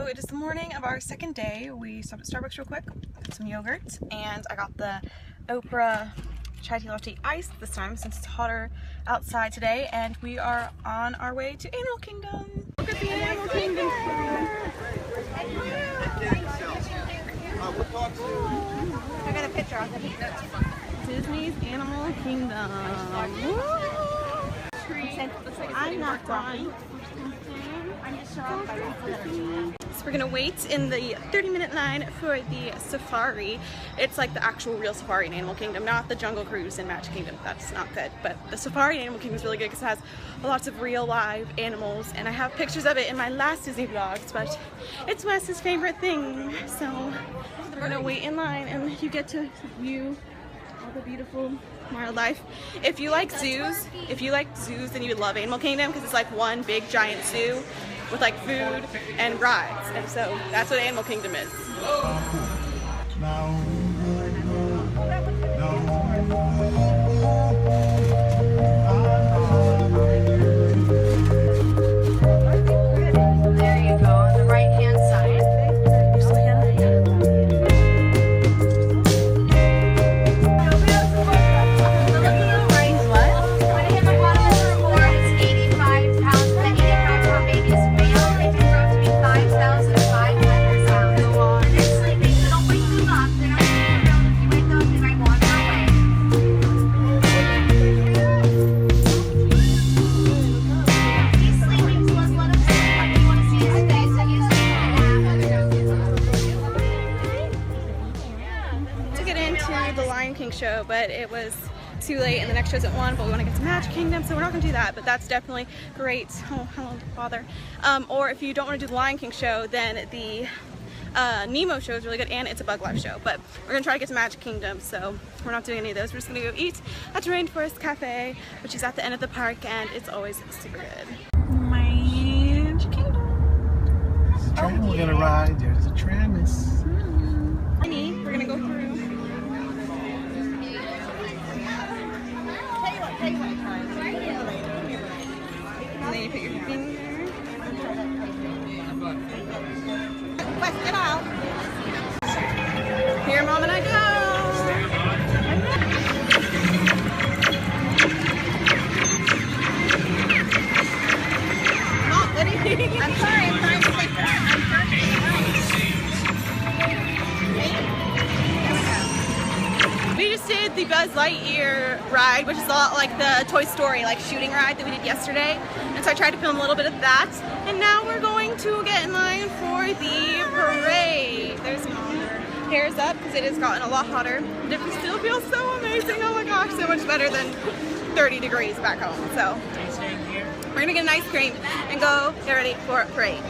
it is the morning of our second day. We stopped at Starbucks real quick, got some yogurt, and I got the Oprah chai tea latte iced this time since it's hotter outside today, and we are on our way to Animal Kingdom. Look at the Animal Kingdom. I got a picture on the Disney's Animal Kingdom. I'm not done. So we're gonna wait in the 30-minute line for the safari. It's like the actual real safari in Animal Kingdom, not the Jungle Cruise in Magic Kingdom. That's not good. But the safari in Animal Kingdom is really good because it has lots of real live animals, and I have pictures of it in my last Disney vlogs, but it's Wes's favorite thing. So we're gonna wait in line and you get to view all the beautiful wildlife. If you like zoos, then you would love Animal Kingdom because it's like one big giant zoo with like food and rides, and so that's what Animal Kingdom is. There you go, on the right hand side. Show, but it was too late and the next show's at 1, but we want to get to Magic Kingdom, so we're not going to do that, but that's definitely great. Oh, hello, father. Or if you don't want to do the Lion King show, then the Nemo show is really good, and it's a Bug Life show, but we're going to try to get to Magic Kingdom, so we're not doing any of those. We're just going to go eat at Rainforest Cafe, which is at the end of the park, and it's always super good. Magic Kingdom. There's a tram we're going to ride. There's a tram. We're going to go through. And then you put your finger. Wes, get out. Here, Mom and I go. Not letting me. I'm sorry, I'm trying to fix that. I'm trying to We just did the Buzz Lightyear ride, which is a lot like the Toy Story like shooting ride that we did yesterday. And so I tried to film a little bit of that. And now we're going to get in line for the parade. There's Mom. Hair's up because it has gotten a lot hotter. And it still feels so amazing. Oh my gosh, so much better than 30 degrees back home. So we're gonna get an ice cream and go get ready for a parade.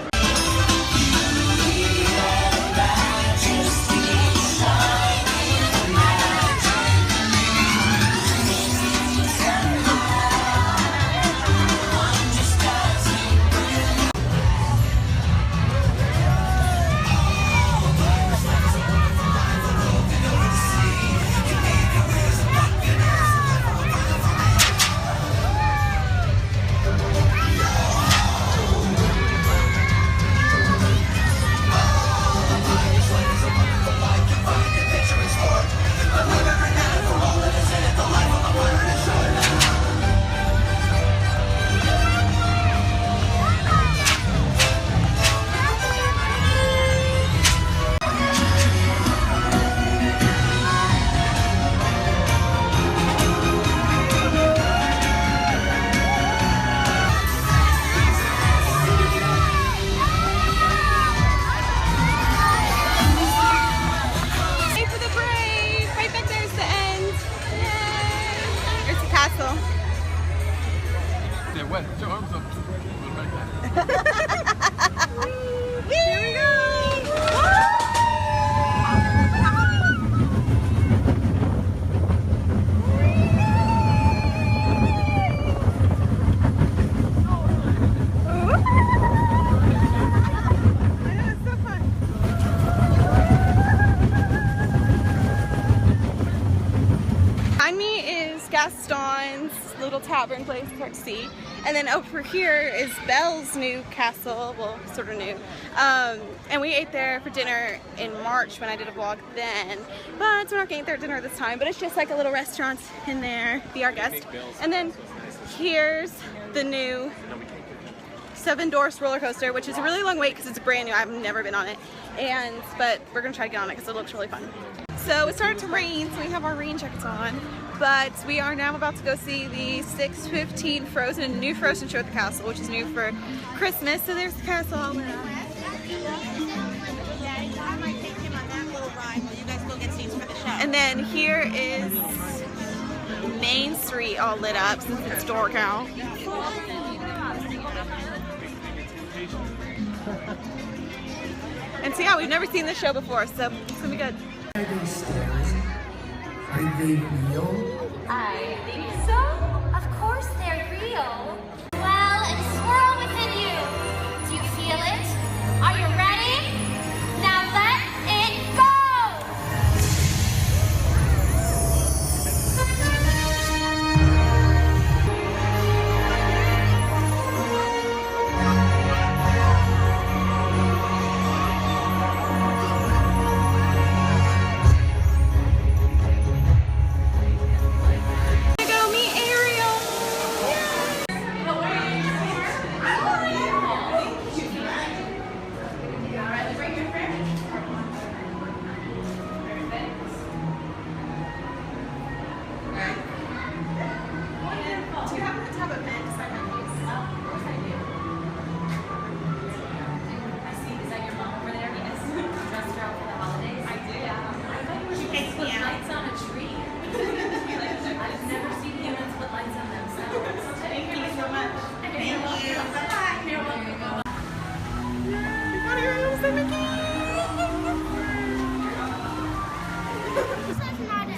Put your arms up. Here we go! Behind me is Gaston's little tavern place, it's hard to see. And then over here is Belle's new castle, well, sort of new. And we ate there for dinner in March when I did a vlog then. But we're not getting there dinner this time, but it's just like a little restaurant in there, Be Our Guest. And then here's the new Seven Dwarfs roller coaster, which is a really long wait because it's brand new. I've never been on it. But we're gonna try to get on it because it looks really fun. So it started to rain, so we have our rain jackets on. But we are now about to go see the 6:15 Frozen, new Frozen show at the castle, which is new for Christmas. So there's the castle all lit up. And then here is Main Street all lit up since it's dark out. And so yeah, we've never seen this show before, so it's gonna be good. Are they scary? Are they real? I think so. Of course they're real. Well, and swirl within you. Do you feel it? Are you ready? Now let it go!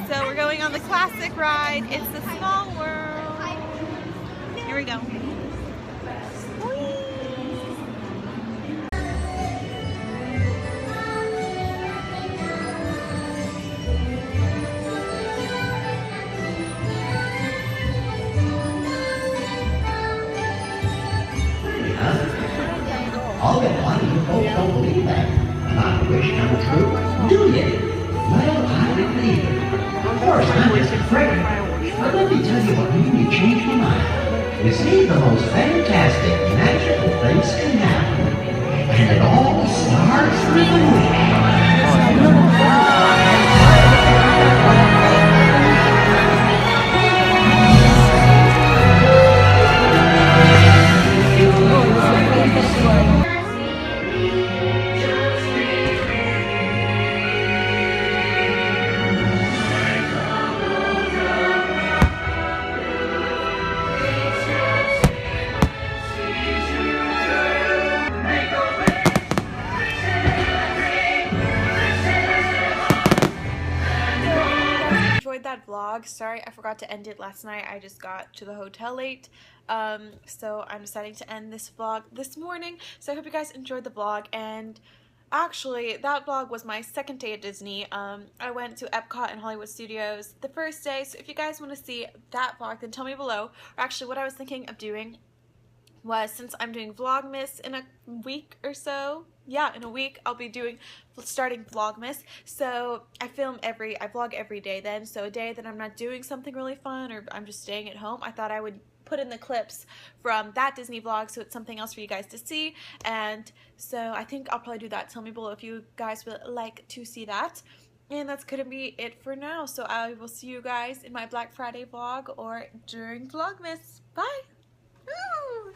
So we're going on the classic ride. It's the Small World. Here we go. All in one, you both don't believe that. Not a wish come true, do you? Well, I believe it. Of course, I'm just afraid. But let me tell you what made me change my mind. You see, the most fantastic, magical things can happen. And it all starts with a wish. That vlog. Sorry I forgot to end it last night. I just got to the hotel late, so I'm deciding to end this vlog this morning. So I hope you guys enjoyed the vlog. And actually, that vlog was my second day at Disney. I went to Epcot and Hollywood Studios the first day, so if you guys want to see that vlog, then tell me below. Or actually, what I was thinking of doing was, since I'm doing Vlogmas in a week or so, yeah, in a week I'll be starting Vlogmas. So I vlog every day then. So a day that I'm not doing something really fun or I'm just staying at home, I thought I would put in the clips from that Disney vlog, so it's something else for you guys to see. And so I think I'll probably do that. Tell me below if you guys would like to see that. And that's gonna be it for now. So I will see you guys in my Black Friday vlog or during Vlogmas. Bye! Woo!